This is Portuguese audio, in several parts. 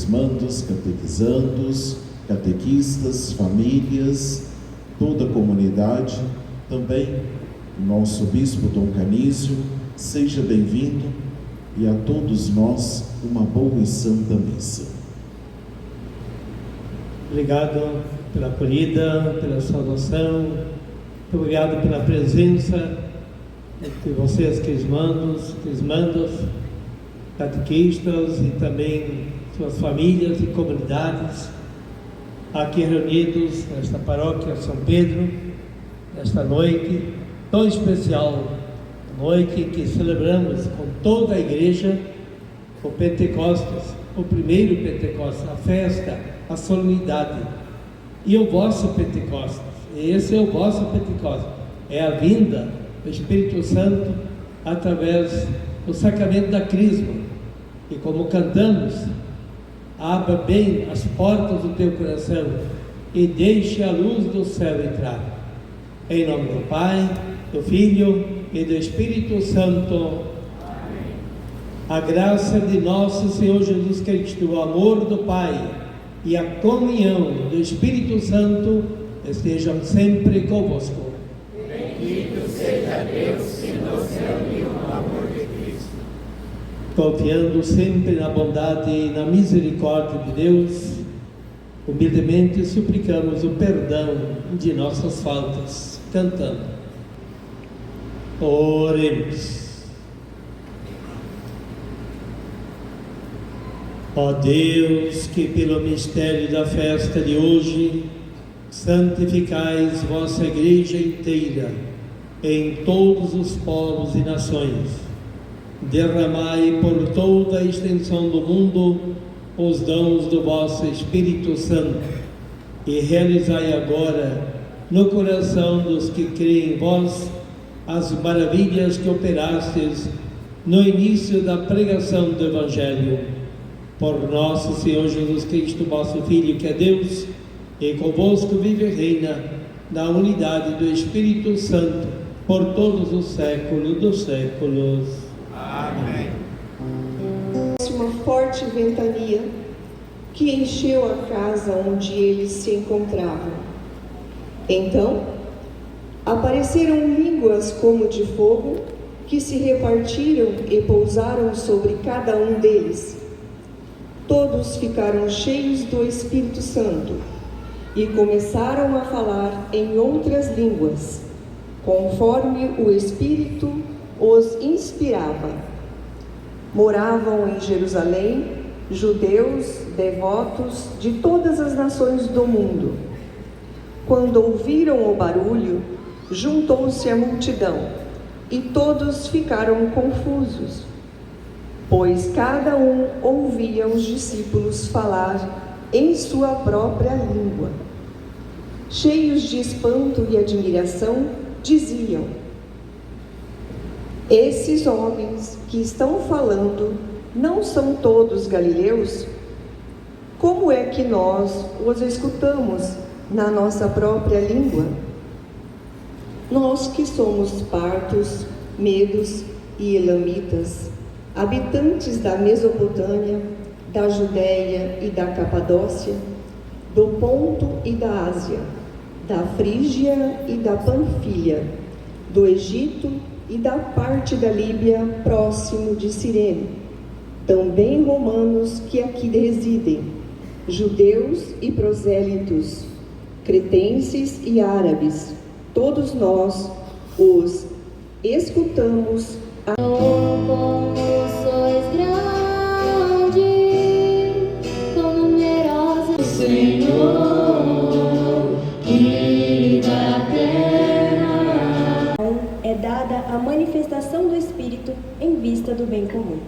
crismandos, catequizandos, catequistas, famílias, toda a comunidade, também o nosso Bispo Dom Canísio, seja bem-vindo, e a todos nós uma boa e santa missa. Obrigado pela acolhida, pela saudação, muito obrigado pela presença entre vocês, crismandos, catequistas e também suas famílias e comunidades aqui reunidos nesta paróquia São Pedro, nesta noite tão especial, noite que celebramos com toda a igreja o Pentecostes, o primeiro Pentecostes, a festa, a solenidade, e o vosso Pentecostes. Esse é o vosso Pentecostes, é a vinda do Espírito Santo através do sacramento da Crisma. E como cantamos, abra bem as portas do teu coração e deixe a luz do céu entrar. Em nome do Pai, do Filho e do Espírito Santo. Amém. A graça de nosso Senhor Jesus Cristo, o amor do Pai e a comunhão do Espírito Santo estejam sempre convosco. Bendito seja Deus que nos reuniu no amor de Cristo. Confiando sempre na bondade e na misericórdia de Deus, humildemente suplicamos o perdão de nossas faltas, cantando. Oremos. Ó Deus, que pelo mistério da festa de hoje santificais vossa igreja inteira em todos os povos e nações, derramai por toda a extensão do mundo os dons do vosso Espírito Santo e realizai agora no coração dos que creem em vós as maravilhas que operastes no início da pregação do Evangelho. Por nosso Senhor Jesus Cristo, vosso Filho, que é Deus, e convosco vive e reina na unidade do Espírito Santo, por todos os séculos dos séculos. Amém. Uma forte ventania que encheu a casa onde eles se encontravam. Então, apareceram línguas como de fogo, que se repartiram e pousaram sobre cada um deles. Todos ficaram cheios do Espírito Santo e começaram a falar em outras línguas, conforme o Espírito os inspirava. Moravam em Jerusalém judeus devotos de todas as nações do mundo. Quando ouviram o barulho, juntou-se a multidão e todos ficaram confusos, pois cada um ouvia os discípulos falar em sua própria língua. Cheios de espanto e admiração, diziam: esses homens que estão falando não são todos galileus? Como é que nós os escutamos na nossa própria língua? Nós que somos partos, medos e elamitas, habitantes da Mesopotâmia, da Judéia e da Capadócia, do Ponto e da Ásia, da Frígia e da Panfilha, do Egito e da parte da Líbia próximo de Cirene, também romanos que aqui residem, judeus e prosélitos, cretenses e árabes, todos nós os escutamos Como sois grande, tão numerosa, Senhor, que da terra é dada a manifestação do Espírito em vista do bem comum.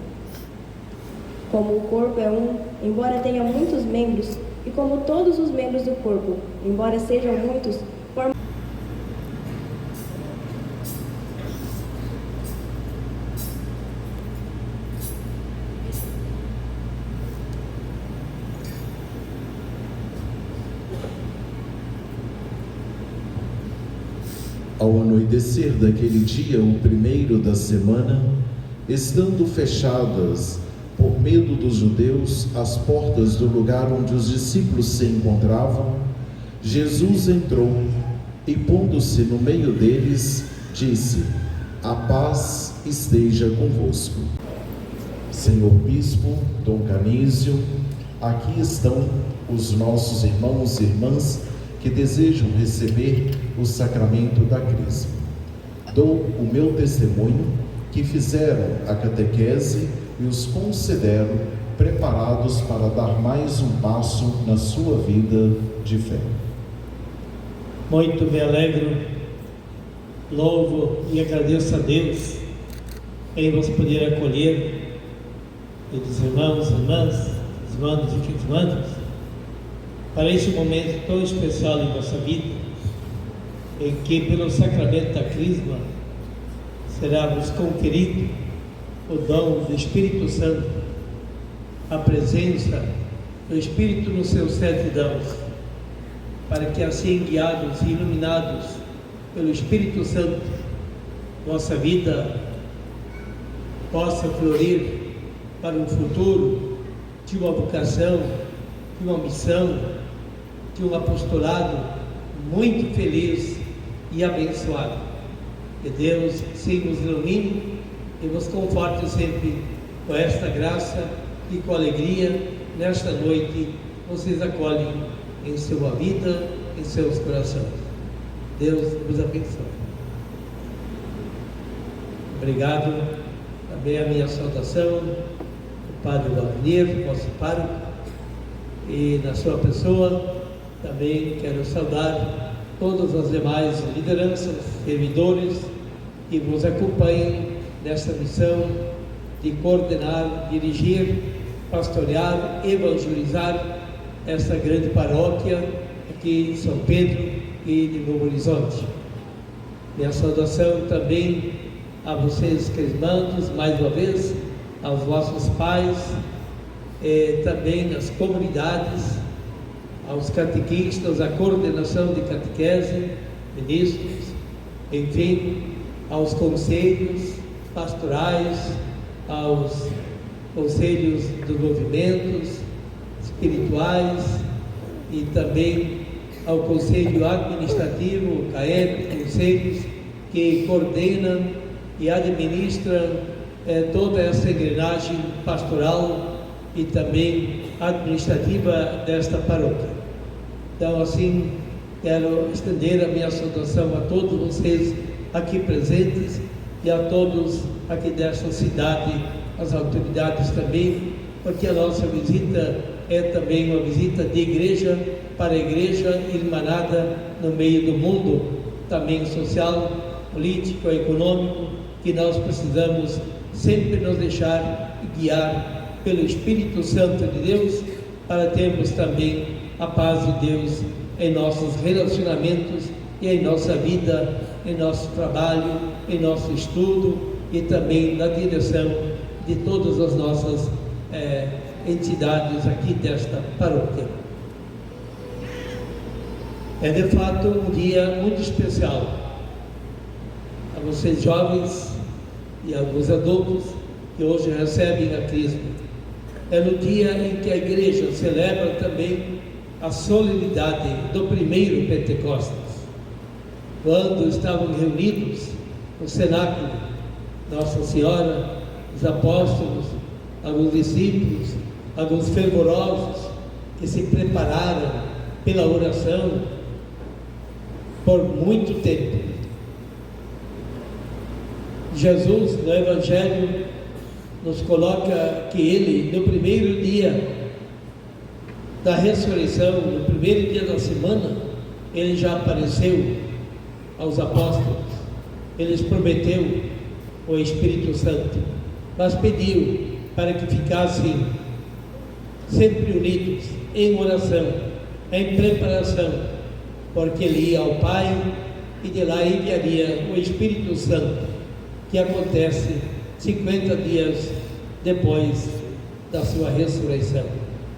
Como o corpo é um, embora tenha muitos membros, e como todos os membros do corpo, embora sejam muitos, formam Ao anoitecer daquele dia, o primeiro da semana, estando fechadas Por medo dos judeus, às portas do lugar onde os discípulos se encontravam, Jesus entrou e, pondo-se no meio deles, disse: a paz esteja convosco. Senhor Bispo Dom Canísio, aqui estão os nossos irmãos e irmãs que desejam receber o sacramento da Crisma. Dou o meu testemunho que fizeram a catequese e os considero preparados para dar mais um passo na sua vida de fé. Muito me alegro, louvo e agradeço a Deus em vos poder acolher, e dos irmãos e irmãs, dos manos e quintos para este momento tão especial em nossa vida, em que pelo sacramento da Crisma será-vos conferido o dom do Espírito Santo, a presença do Espírito nos seus 7 dons, para que assim, guiados e iluminados pelo Espírito Santo, nossa vida possa florir para um futuro de uma vocação, de uma missão, de um apostolado muito feliz e abençoado. Que Deus sim nos ilumine e nos conforte sempre com esta graça e com alegria. Nesta noite vocês acolhem em sua vida, em seus corações. Deus vos abençoe. Obrigado. Também a minha saudação ao Padre Wagner, nosso pároco, e na sua pessoa também quero saudar todas as demais lideranças, servidores que vos acompanhem nesta missão de coordenar, dirigir, pastorear, evangelizar esta grande paróquia aqui em São Pedro e de Novo Horizonte. Minha saudação também a vocês, crismandos, mais uma vez, aos vossos pais, também nas comunidades, aos catequistas, à coordenação de catequese, ministros, enfim, aos conselhos pastorais, aos conselhos dos movimentos espirituais e também ao conselho administrativo, o CAEP, conselhos que coordenam e administram toda essa engrenagem pastoral e também administrativa desta paróquia. Então, assim, quero estender a minha saudação a todos vocês aqui presentes e a todos aqui desta cidade, as autoridades também, porque a nossa visita é também uma visita de igreja para a igreja irmanada no meio do mundo, também social, político, econômico, que nós precisamos sempre nos deixar guiar pelo Espírito Santo de Deus, para termos também a paz de Deus em nossos relacionamentos e em nossa vida, em nosso trabalho, em nosso estudo e também na direção de todas as nossas entidades aqui desta paróquia. É de fato um dia muito especial a vocês jovens e a alguns adultos que hoje recebem a Crisma. É no dia em que a igreja celebra também a solenidade do primeiro Pentecostes, quando estavam reunidos no cenáculo Nossa Senhora, os apóstolos, alguns discípulos, alguns fervorosos que se prepararam pela oração por muito tempo. Jesus, no Evangelho, nos coloca que ele, no primeiro dia da ressurreição, no primeiro dia da semana, ele já apareceu aos apóstolos, ele lhes prometeu o Espírito Santo, mas pediu para que ficassem sempre unidos em oração, em preparação, porque ele ia ao Pai e de lá enviaria o Espírito Santo, que acontece 50 dias depois da sua ressurreição,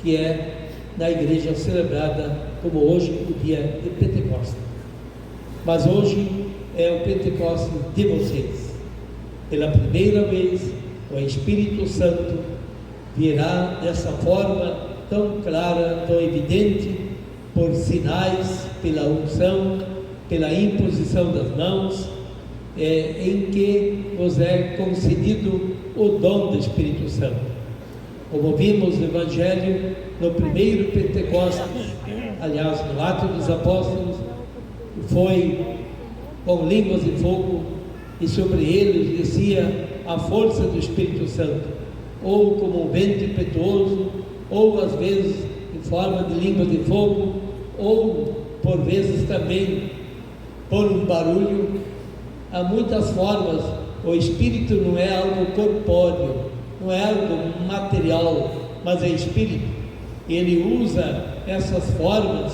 que é na igreja celebrada como hoje o dia de Pentecostes. Mas hoje é o Pentecostes de vocês. Pela primeira vez, o Espírito Santo virá dessa forma tão clara, tão evidente, por sinais, pela unção, pela imposição das mãos, em que vos é concedido o dom do Espírito Santo. Como vimos no Evangelho, no primeiro Pentecostes, aliás, no Ato dos Apóstolos, foi com línguas de fogo, e sobre eles descia a força do Espírito Santo, ou como um vento impetuoso, ou às vezes em forma de língua de fogo, ou por vezes também por um barulho. Há muitas formas. O Espírito não é algo corpóreo, não é algo material, mas é Espírito. Ele usa essas formas,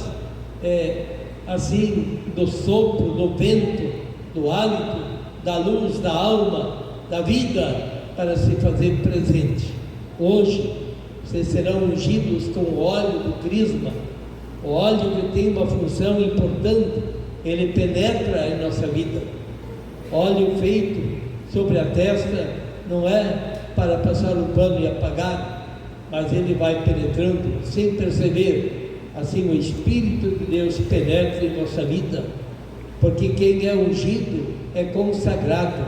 assim, do sopro, do vento, do hálito, da luz, da alma, da vida, para se fazer presente. Hoje, vocês serão ungidos com o óleo do crisma, o óleo que tem uma função importante, ele penetra em nossa vida. Óleo feito sobre a testa não é para passar o pano e apagar, mas ele vai penetrando sem perceber. Assim o Espírito de Deus penetra em nossa vida, porque quem é ungido é consagrado,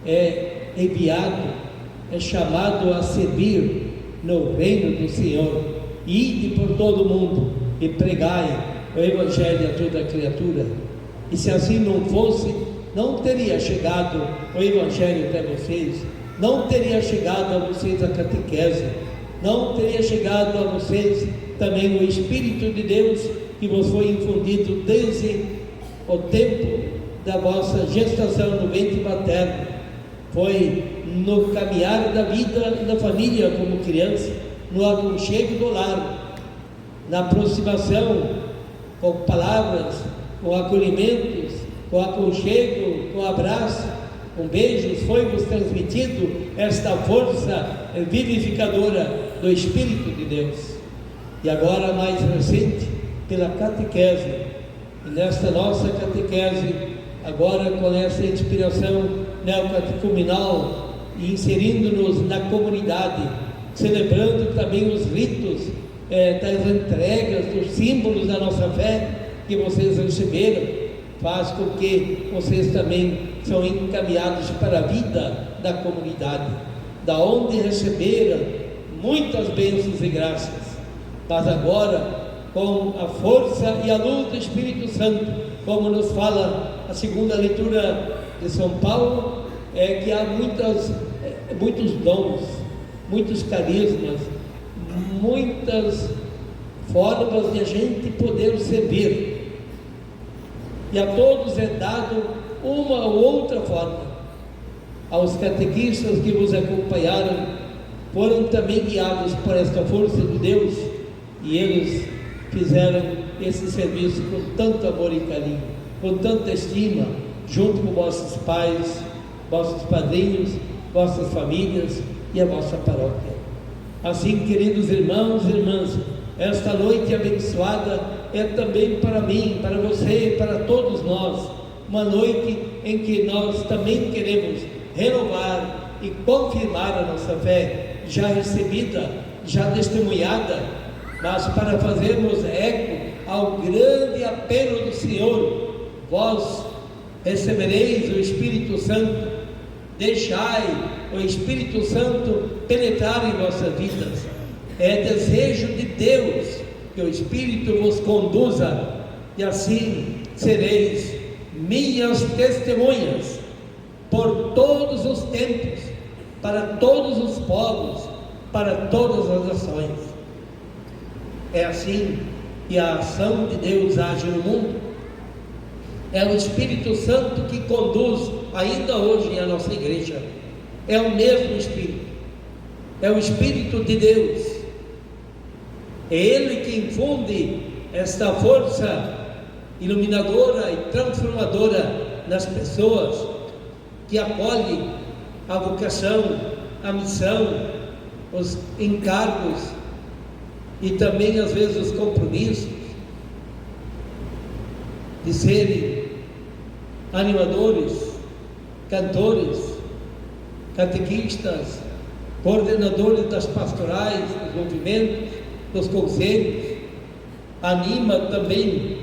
é enviado, é chamado a servir no reino do Senhor. Ide por todo o mundo e pregai o Evangelho a toda criatura. E se assim não fosse, não teria chegado o Evangelho até vocês, não teria chegado a vocês a catequese, não teria chegado a vocês também o Espírito de Deus que vos foi infundido desde o tempo da vossa gestação no ventre materno. Foi no caminhar da vida da família como criança, no aconchego do lar, na aproximação com palavras, com acolhimentos, com aconchego, com abraço, com beijos, foi-vos transmitido esta força vivificadora do Espírito de Deus. E agora, mais recente, pela catequese, e nesta nossa catequese, agora com essa inspiração neocatecumenal, e inserindo-nos na comunidade, celebrando também os ritos das entregas, dos símbolos da nossa fé que vocês receberam, faz com que vocês também são encaminhados para a vida da comunidade, da onde receberam muitas bênçãos e graças, mas agora com a força e a luz do Espírito Santo, como nos fala a segunda leitura de São Paulo, que há muitos dons, muitos carismas, muitas formas de a gente poder servir, e a todos é dado uma ou outra forma. Aos catequistas que vos acompanharam, foram também guiados por esta força de Deus, e eles fizeram esse serviço com tanto amor e carinho, com tanta estima, junto com vossos pais, vossos padrinhos, vossas famílias e a vossa paróquia. Assim, queridos irmãos e irmãs, esta noite abençoada é também para mim, para você, para todos nós, uma noite em que nós também queremos renovar e confirmar a nossa fé, já recebida, já testemunhada, mas para fazermos eco ao grande apelo do Senhor: vós recebereis o Espírito Santo, deixai o Espírito Santo penetrar em vossas vidas. É desejo de Deus que o Espírito vos conduza, e assim sereis minhas testemunhas por todos os tempos, para todos os povos, para todas as nações. É assim que a ação de Deus age no mundo. É o Espírito Santo que conduz ainda hoje a nossa igreja. É o mesmo Espírito, é o Espírito de Deus. É Ele que infunde esta força iluminadora e transformadora nas pessoas, que acolhe a vocação, a missão, os encargos e também às vezes os compromissos de serem animadores, cantores, catequistas, coordenadores das pastorais, dos movimentos, dos conselhos. Anima também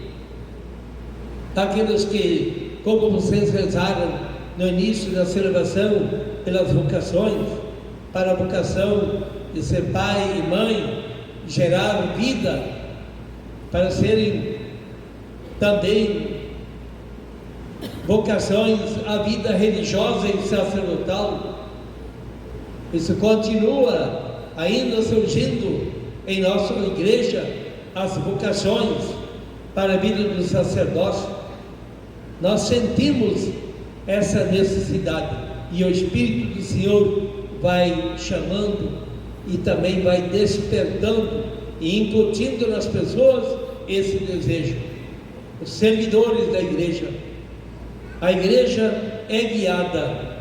aqueles que, como vocês rezaram no início da celebração, pelas vocações, para a vocação de ser pai e mãe, gerar vida, para serem também vocações à vida religiosa e sacerdotal. Isso continua ainda surgindo em nossa igreja, as vocações para a vida do sacerdócio. Nós sentimos essa necessidade e o Espírito do Senhor vai chamando e também vai despertando e incutindo nas pessoas esse desejo. Os servidores da igreja, a igreja é guiada,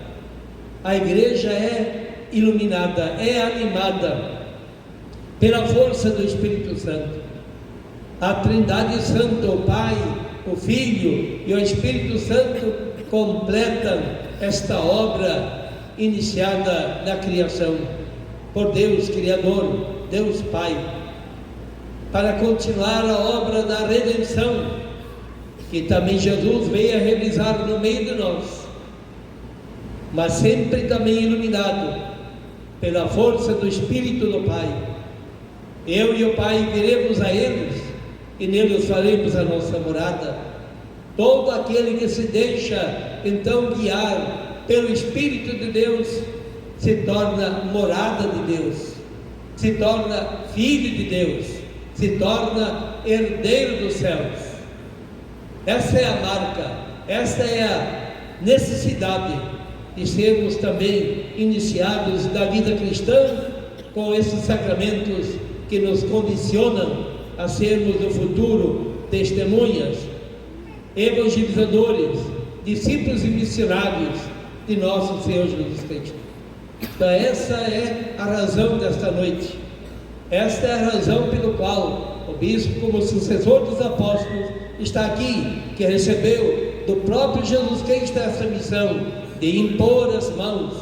a igreja é iluminada, é animada pela força do Espírito Santo. A Trindade Santa, o Pai, o Filho e o Espírito Santo completam esta obra iniciada na criação por Deus Criador, Deus Pai, para continuar a obra da redenção, que também Jesus veio a realizar no meio de nós, mas sempre também iluminado pela força do Espírito do Pai. Eu e o Pai viremos a eles e neles faremos a nossa morada. Todo aquele que se deixa então guiar pelo Espírito de Deus se torna morada de Deus, se torna filho de Deus, se torna herdeiro dos céus. Essa é a marca, essa é a necessidade de sermos também iniciados da vida cristã com esses sacramentos que nos condicionam a sermos no futuro testemunhas, evangelizadores, discípulos e missionários de nosso Senhor Jesus Cristo. Então essa é a razão desta noite, esta é a razão pelo qual o bispo, como sucessor dos apóstolos, está aqui, que recebeu do próprio Jesus Cristo essa missão de impor as mãos,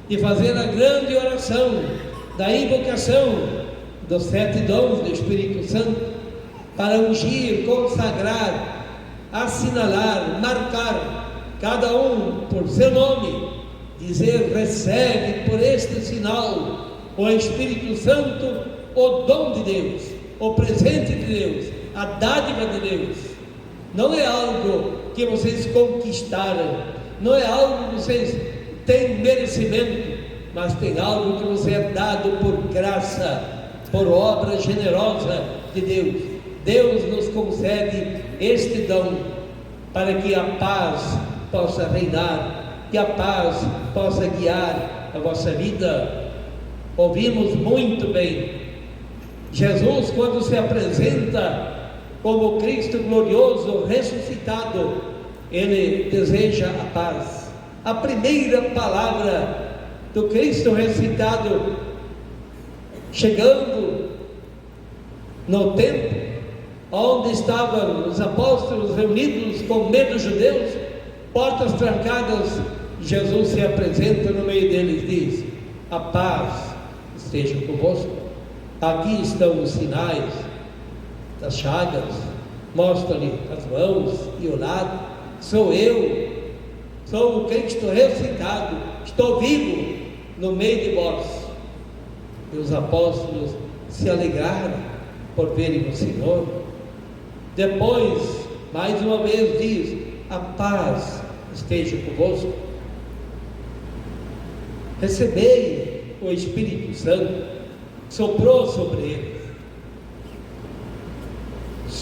de fazer a grande oração da invocação dos 7 dons do Espírito Santo, para ungir, consagrar, assinalar, marcar cada um por seu nome, dizer: recebe por este sinal o Espírito Santo, o dom de Deus, o presente de Deus, a dádiva de Deus. Não é algo que vocês conquistaram, não é algo que vocês têm merecimento, mas tem algo que vos é dado por graça, por obra generosa de Deus. Deus nos concede este dom para que a paz possa reinar, que a paz possa guiar a vossa vida. Ouvimos muito bem Jesus, quando se apresenta como Cristo glorioso, ressuscitado, ele deseja a paz. A primeira palavra do Cristo ressuscitado, chegando no templo, onde estavam os apóstolos reunidos com medo dos judeus, portas trancadas, Jesus se apresenta no meio deles e diz: a paz esteja convosco. Aqui estão os sinais das chagas, mostra-lhe as mãos e o lado. Sou eu, sou o Cristo ressuscitado, estou vivo no meio de vós. E os apóstolos se alegraram por verem o Senhor. Depois, mais uma vez diz: a paz esteja convosco. Recebei o Espírito Santo. Soprou sobre eles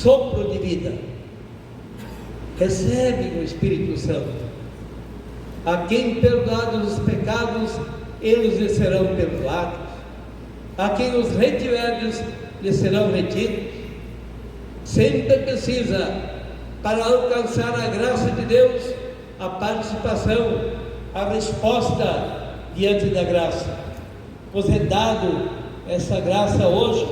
sopro de vida. Recebe o Espírito Santo. A quem perdoados os pecados, eles lhes serão perdoados. A quem os retiverdes, lhes serão retidos. Sempre precisa, para alcançar a graça de Deus, a participação, a resposta diante da graça. Vos é dado essa graça hoje,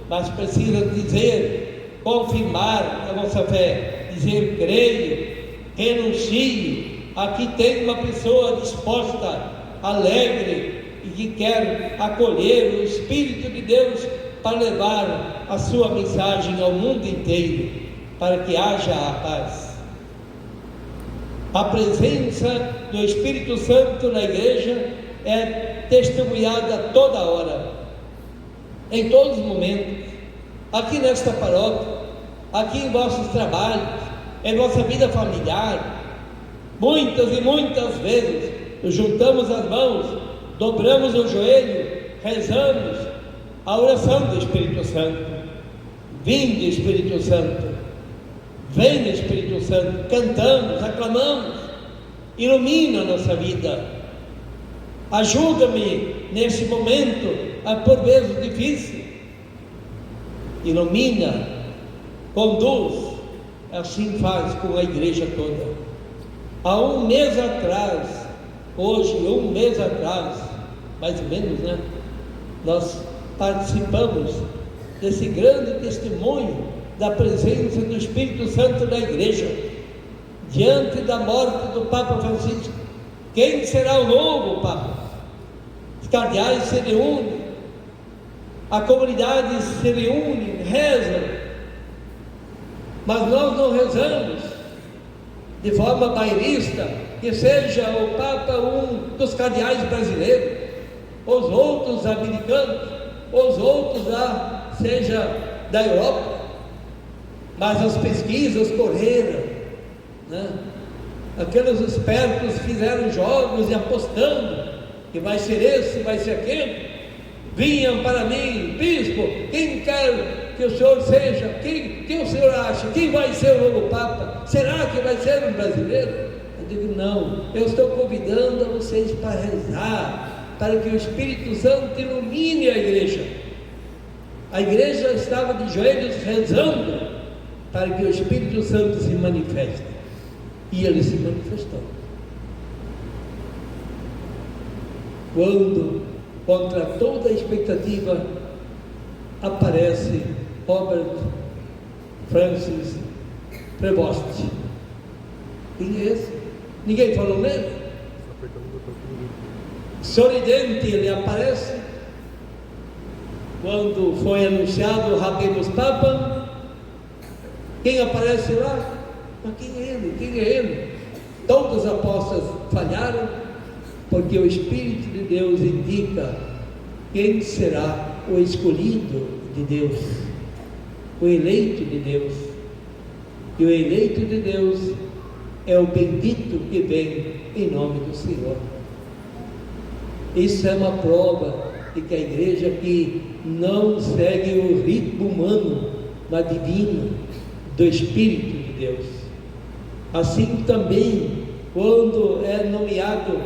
mas precisa dizer, confirmar a vossa fé, dizer: creio, renuncie. Aqui tem uma pessoa disposta, alegre, e que quer acolher o Espírito de Deus para levar a sua mensagem ao mundo inteiro, para que haja a paz. A presença do Espírito Santo na igreja é testemunhada toda hora, em todos os momentos, aqui nesta paróquia, aqui em vossos trabalhos, em nossa vida familiar. Muitas e muitas vezes nos juntamos as mãos, dobramos o joelho, rezamos a oração do Espírito Santo. Vinde, Espírito Santo, vem, Espírito Santo, cantamos, aclamamos, ilumina a nossa vida, ajuda-me neste momento, por vezes difícil, ilumina, conduz. Assim faz com a igreja toda. Há um mês atrás, hoje, um mês atrás, mais ou menos, né? Nós participamos desse grande testemunho da presença do Espírito Santo na igreja, diante da morte do Papa Francisco. Quem será o novo Papa? Os cardeais se reúnem, a comunidade se reúne, reza, mas nós não rezamos de forma bairrista, que seja o Papa um dos cardeais brasileiros, os outros americanos, os outros seja da Europa. Mas as pesquisas correram, né? Aqueles espertos fizeram jogos e apostando que vai ser esse, vai ser aquele. Vinham para mim: bispo, quem quer que o senhor seja? Quem o senhor acha? Quem vai ser o novo Papa? Será que vai ser um brasileiro? Eu digo: não, eu estou convidando a vocês para rezar, para que o Espírito Santo ilumine a igreja. A igreja estava de joelhos rezando para que o Espírito Santo se manifeste, e ele se manifestou. Quando, contra toda a expectativa, aparece Robert Francis Prevost. Quem é esse? Ninguém falou nele. Sorridente ele aparece quando foi anunciado o Habemus Papam. Quem aparece lá? Mas quem é ele? Quem é ele? Todas as apostas falharam, porque o Espírito de Deus indica quem será o escolhido de Deus, o eleito de Deus. E o eleito de Deus é o bendito que vem em nome do Senhor. Isso é uma prova de que a igreja aqui não segue o ritmo humano, mas divino, do Espírito de Deus. Assim também, quando é nomeado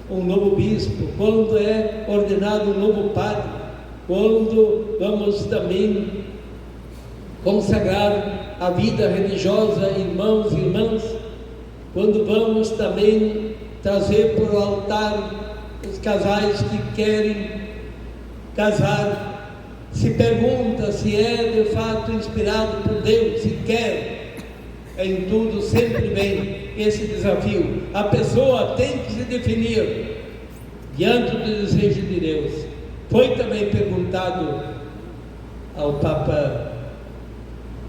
um novo bispo, quando é ordenado um novo padre, quando vamos também consagrar a vida religiosa, irmãos e irmãs, quando vamos também trazer para o altar os casais que querem casar, se pergunta se é de fato inspirado por Deus, se quer. Em tudo sempre vem esse desafio. A pessoa tem que se definir diante do desejo de Deus. Foi também perguntado ao Papa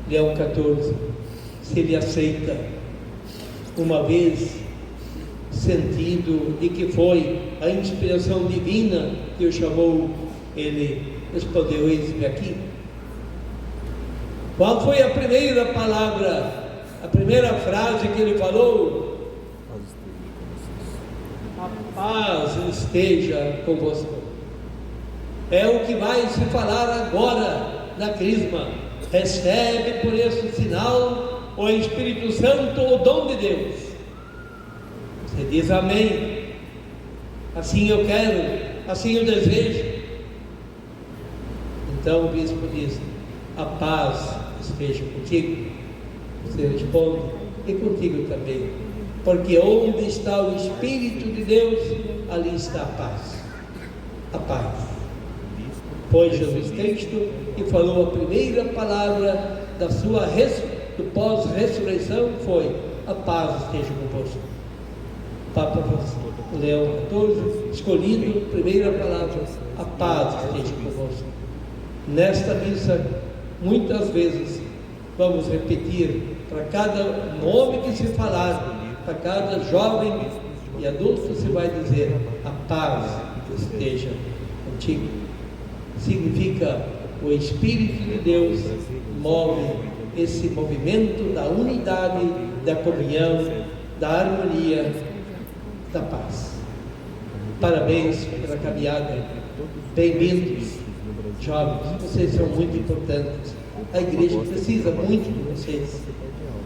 Leão XIV se ele aceita, uma vez sentido de que foi a inspiração divina que o chamou. Ele respondeu: eis-me aqui. Qual foi a primeira palavra, a primeira frase que ele falou? A paz esteja convosco. É o que vai se falar agora na crisma. Recebe por esse sinal o Espírito Santo, o dom de Deus. Você diz amém. Assim eu quero, assim eu desejo. Então o bispo diz: a paz esteja contigo. Você responde: e contigo também, porque onde está o Espírito de Deus, ali está a paz. A paz. Foi Jesus Cristo que falou a primeira palavra da sua do pós-ressurreição, foi: a paz esteja convosco. Papa Leão XIV, escolhido, primeira palavra, a paz esteja convosco. Nesta missa, muitas vezes, vamos repetir para cada nome que se falar, para cada jovem e adulto, você vai dizer: a paz esteja contigo. Significa o Espírito de Deus move esse movimento da unidade, da comunhão, da harmonia, da paz. Parabéns pela caminhada. Bem-vindos, jovens. Vocês são muito importantes. A igreja precisa muito de vocês.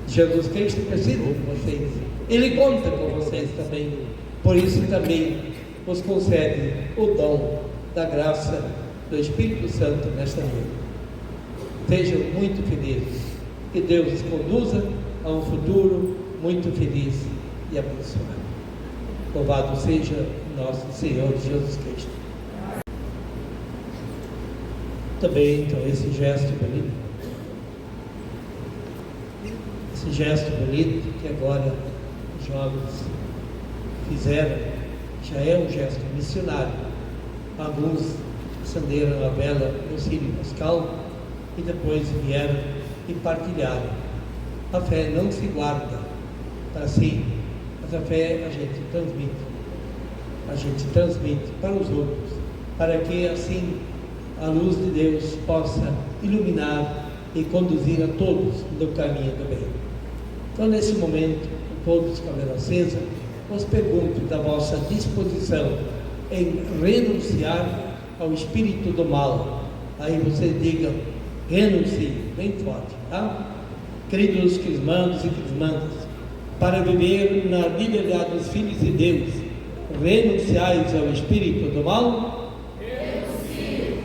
Jesus Cristo precisa de vocês. Ele conta com vocês também. Por isso também vos concede o dom da graça do Espírito Santo nesta noite. Sejam muito felizes. Que Deus os conduza a um futuro muito feliz e abençoado. Louvado seja nosso Senhor Jesus Cristo. Também, então, esse gesto bonito. Esse gesto bonito que agora os jovens fizeram, já é um gesto missionário. Alguns acenderam a vela no Círio Pascal e depois vieram e partilharam. A fé não se guarda para si, mas a fé a gente transmite para os outros, para que assim a luz de Deus possa iluminar e conduzir a todos no caminho do bem. Então, nesse momento, todos com a vela acesa, os pergunto da vossa disposição em renunciar ao espírito do mal. Aí vocês digam: renuncie, bem forte, tá? Queridos crismandos e crismandas, para viver na liberdade dos filhos de Deus, renunciais ao espírito do mal? Renuncie.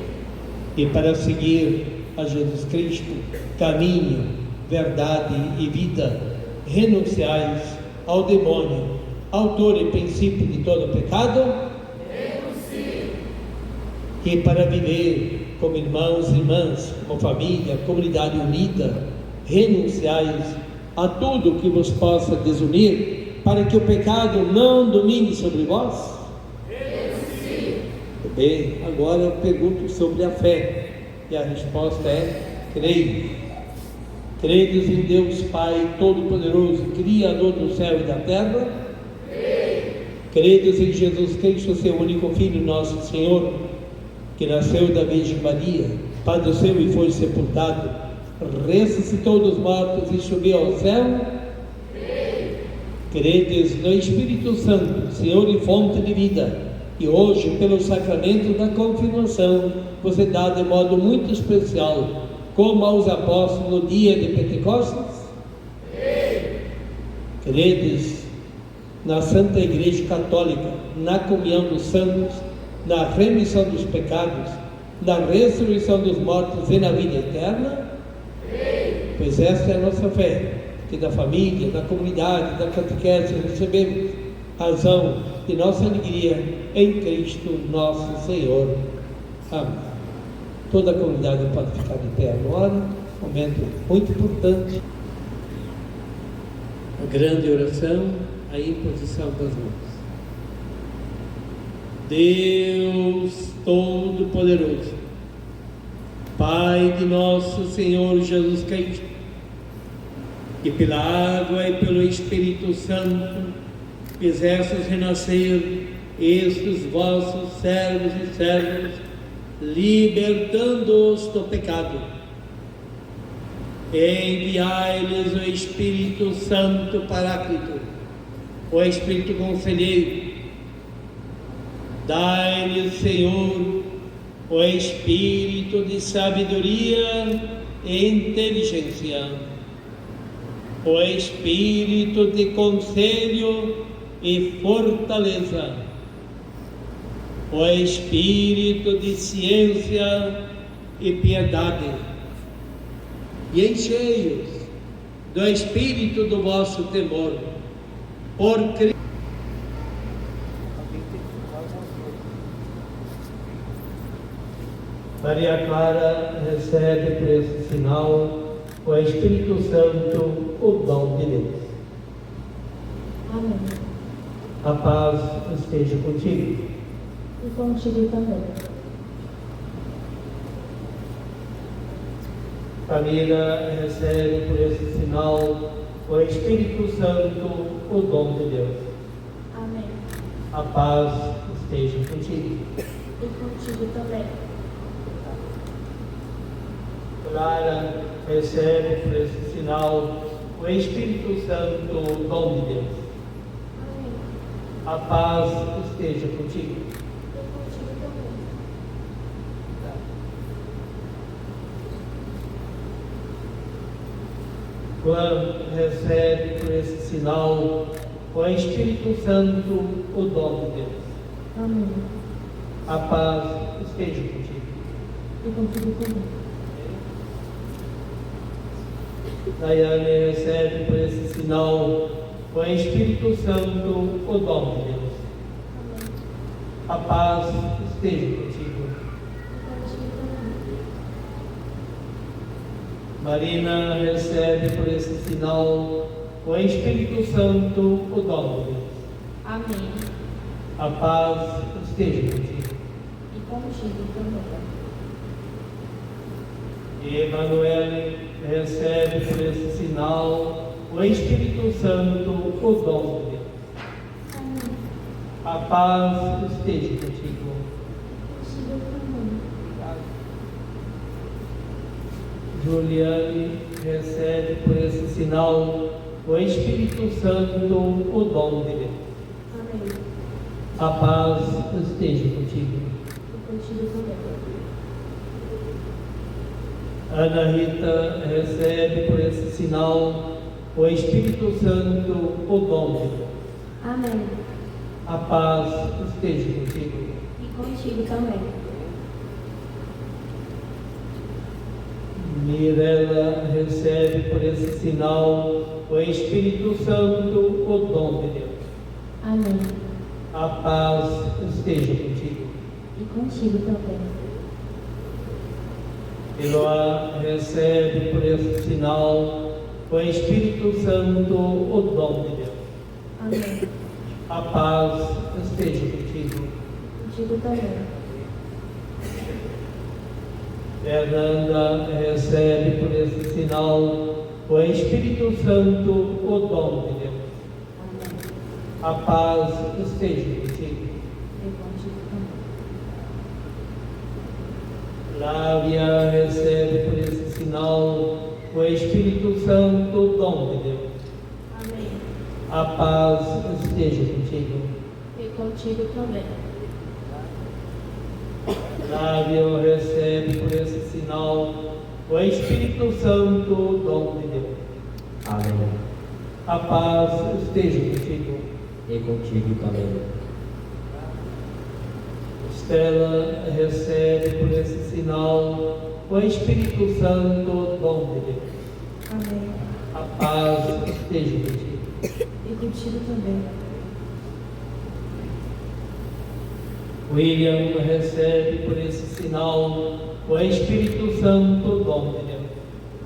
E para seguir a Jesus Cristo, caminho, verdade e vida, renunciais ao demônio, autor e princípio de todo pecado? Renuncie. E para viver como irmãos e irmãs, como família, comunidade unida, renunciais a tudo que vos possa desunir, para que o pecado não domine sobre vós? Renuncie. Bem, agora eu pergunto sobre a fé, e a resposta é: creio. Credes em Deus Pai Todo-Poderoso, Criador do céu e da terra? Creio. Credes em Jesus Cristo, seu único Filho, nosso Senhor, que nasceu da Virgem Maria, padeceu e foi sepultado, ressuscitou dos mortos e subiu ao céu? Creio. Credes no Espírito Santo, Senhor e fonte de vida, e hoje, pelo sacramento da confirmação, vos é dado de modo muito especial, como aos apóstolos no dia de Pentecostes? Creio. Credes na Santa Igreja Católica, na comunhão dos santos, na remissão dos pecados, na ressurreição dos mortos e na vida eterna? Creio. Pois esta é a nossa fé, que da família, da comunidade, da catequese recebemos razão de nossa alegria em Cristo nosso Senhor. Amém. Toda a comunidade pode ficar de pé agora, momento muito importante. A grande oração, a imposição das mãos. Deus Todo-Poderoso, Pai de nosso Senhor Jesus Cristo, que pela água e pelo Espírito Santo fizestes renascer estes vossos servos e servas, libertando-os do pecado, enviai-lhes o Espírito Santo Paráclito, o Espírito Conselheiro. Dai-lhes, Senhor, o Espírito de sabedoria e inteligência, o Espírito de conselho e fortaleza, o Espírito de ciência e piedade, e enchei-os do Espírito do vosso temor, por Cristo. Maria Clara recebe por esse sinal o Espírito Santo, o dom de Deus. Amém. A paz esteja contigo. E contigo também. Família, recebe por esse sinal o Espírito Santo, o dom de Deus. Amém. A paz esteja contigo. E contigo também. Clara, recebe por esse sinal o Espírito Santo, o dom de Deus. Amém. A paz esteja contigo. E contigo também. Juan, recebe por esse sinal o Espírito Santo, o dom de Deus. Amém. A paz esteja contigo. E contigo também. Daiane, recebe por esse sinal o Espírito Santo, o dom de Deus. Amém. A paz esteja contigo. E contigo também. Marina, recebe por esse sinal o Espírito Santo, o dom de Deus. Amém. A paz esteja contigo. E contigo também. E Emanuele, recebe por esse sinal o Espírito Santo, o dom de Deus. Amém. A paz esteja contigo. Contigo também. Juliane, recebe por esse sinal o Espírito Santo, o dom de Deus. Amém. A paz esteja contigo. E contigo também. Ana Rita, recebe por esse sinal o Espírito Santo, o dom de Deus. Amém. A paz esteja contigo. E contigo também. Mirela, recebe por esse sinal o Espírito Santo, o dom de Deus. Amém. A paz esteja contigo. E contigo também. Eloá, recebe por esse sinal o Espírito Santo, o dom de Deus. Amém. A paz esteja contigo. Contigo também. Fernanda, recebe por esse sinal o Espírito Santo, o dom de Deus. Amém. A paz esteja contigo. E contigo também. Flávia, recebe por esse sinal o Espírito Santo, o dom de Deus. Amém. A paz esteja contigo. E contigo também. Flávia, recebe por esse sinal o Espírito Santo, o dom de Deus. Amém. A paz esteja contigo. E contigo também. Estela, recebe por esse sinal o Espírito Santo, o dom de Deus. Amém. A paz esteja contigo. E contigo também. William, recebe por esse sinal o Espírito Santo, o dom de Deus.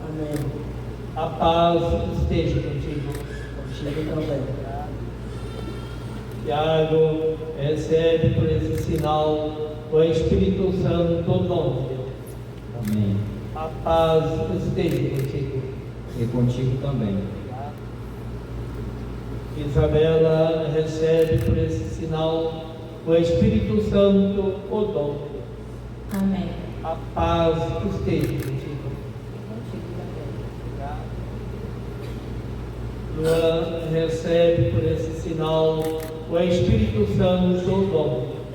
Amém. A paz esteja contigo. Contigo também. Tiago, recebe por esse sinal o Espírito Santo, o dom de Deus. Amém. A paz esteja contigo. E contigo também. Isabela, recebe por esse sinal o Espírito Santo, o dom de Deus. Amém. A paz esteja contigo. E contigo também. Luan, recebe por esse sinal o Espírito Santo, o dom de Deus.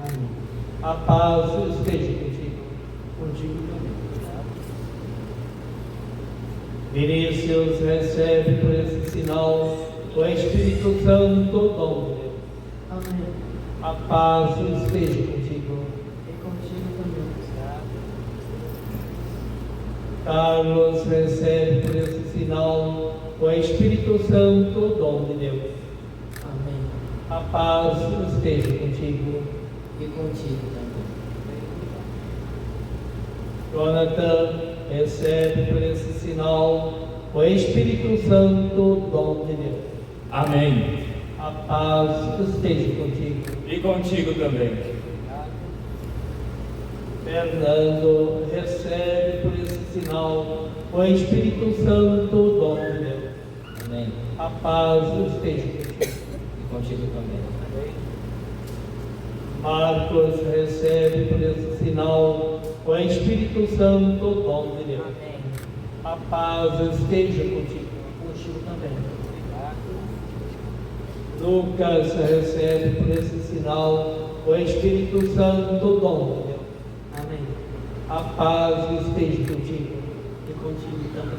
Amém. A paz esteja contigo. Contigo também. Vinícius, recebe por esse sinal o Espírito Santo, o dom de Deus. Amém. A paz esteja contigo. E contigo também. Carlos, recebe por esse sinal o Espírito Santo, o dom de Deus. Amém. A paz esteja contigo. E contigo também. Jonathan, recebe por esse sinal o Espírito Santo, o dom de Deus. Amém. A A paz esteja contigo. E contigo também. Fernando, recebe por esse sinal o Espírito Santo, o dom de Deus. Amém. A paz esteja contigo. E contigo também. Marcos, recebe por esse sinal o Espírito Santo, o dom de Deus. Amém. A paz esteja contigo. Contigo também. Lucas, recebe por esse sinal o Espírito Santo, o dom de Deus. Amém. A paz esteja contigo. E contigo também.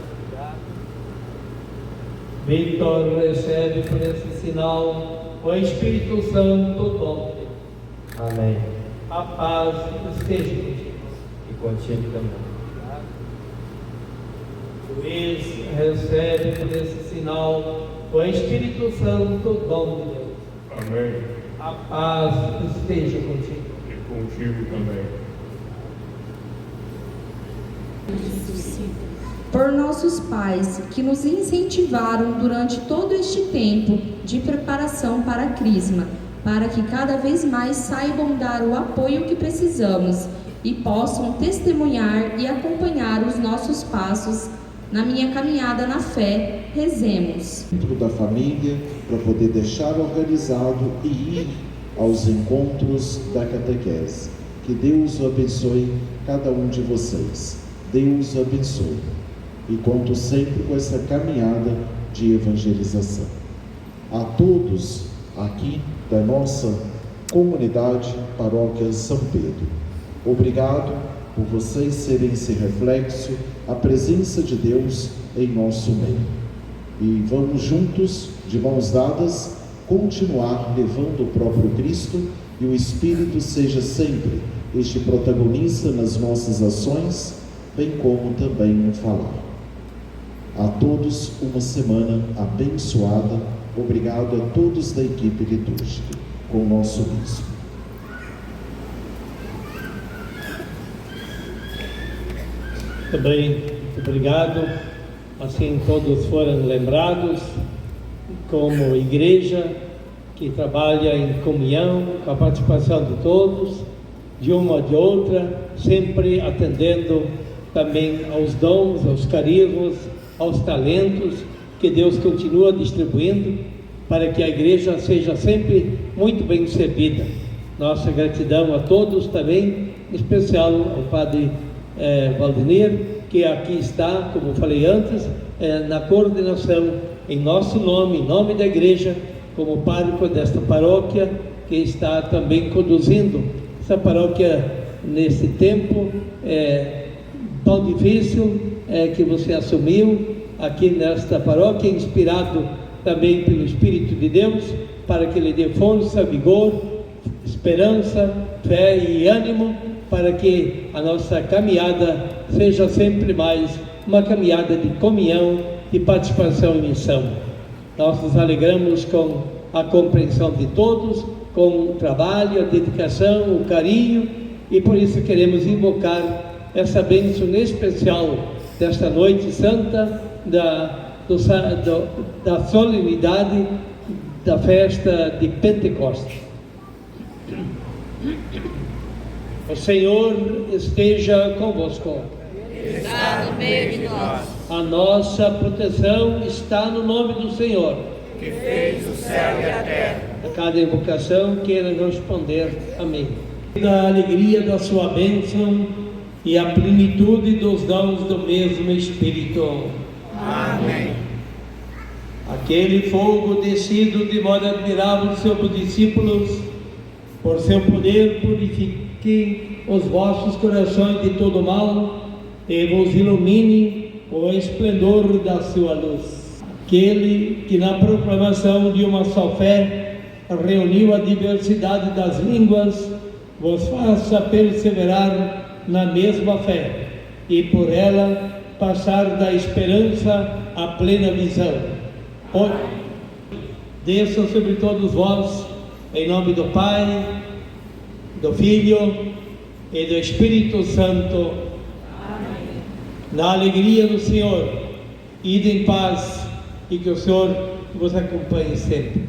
Victor, recebe por esse sinal o Espírito Santo, o dom de Deus. Amém. A paz esteja contigo. E contigo também. Luiz, recebe por esse sinal o Espírito Santo, o dom de Deus. Amém. A paz esteja contigo. E contigo também. Por nossos pais, que nos incentivaram durante todo este tempo de preparação para a Crisma, para que cada vez mais saibam dar o apoio que precisamos e possam testemunhar e acompanhar os nossos passos na minha caminhada na fé, rezemos. Dentro da família, para poder deixar organizado e ir aos encontros da catequese. Que Deus abençoe cada um de vocês. Deus abençoe. E conto sempre com essa caminhada de evangelização. A todos aqui da nossa comunidade Paróquia São Pedro, obrigado por vocês serem esse reflexo, a presença de Deus em nosso meio. E vamos juntos, de mãos dadas, continuar levando o próprio Cristo e o Espírito seja sempre este protagonista nas nossas ações, bem como também no falar. A todos uma semana abençoada. Obrigado a todos da equipe litúrgica, com o nosso bispo. Também obrigado, assim todos foram lembrados, como igreja que trabalha em comunhão, com a participação de todos, de uma ou de outra, sempre atendendo também aos dons, aos carismas, aos talentos que Deus continua distribuindo para que a igreja seja sempre muito bem servida. Nossa gratidão a todos também, em especial ao Padre Valdemir, que aqui está, como falei antes, na coordenação em nosso nome, em nome da igreja, como pároco desta paróquia, que está também conduzindo essa paróquia nesse tempo tão difícil que você assumiu aqui nesta paróquia, inspirado também pelo Espírito de Deus, para que Ele dê força, vigor, esperança, fé e ânimo, para que a nossa caminhada seja sempre mais uma caminhada de comunhão e participação em missão. Nós nos alegramos com a compreensão de todos, com o trabalho, a dedicação, o carinho, e por isso queremos invocar essa bênção especial desta noite santa da solenidade da festa de Pentecostes. O Senhor esteja convosco. Está no meio de nós. A nossa proteção está no nome do Senhor, Que fez o céu e a terra. A cada invocação queira responder. Amém. Da alegria da sua bênção e a plenitude dos dons do mesmo Espírito. Amém. Aquele fogo descido de modo admirável sobre os discípulos, por seu poder purifique os vossos corações de todo mal e vos ilumine com o esplendor da sua luz. Aquele que na proclamação de uma só fé reuniu a diversidade das línguas, vos faça perseverar na mesma fé e por ela passar da esperança à plena visão. Desça sobre todos vós, em nome do Pai, do Filho e do Espírito Santo. Amém. Na alegria do Senhor, ide em paz e que o Senhor vos acompanhe sempre.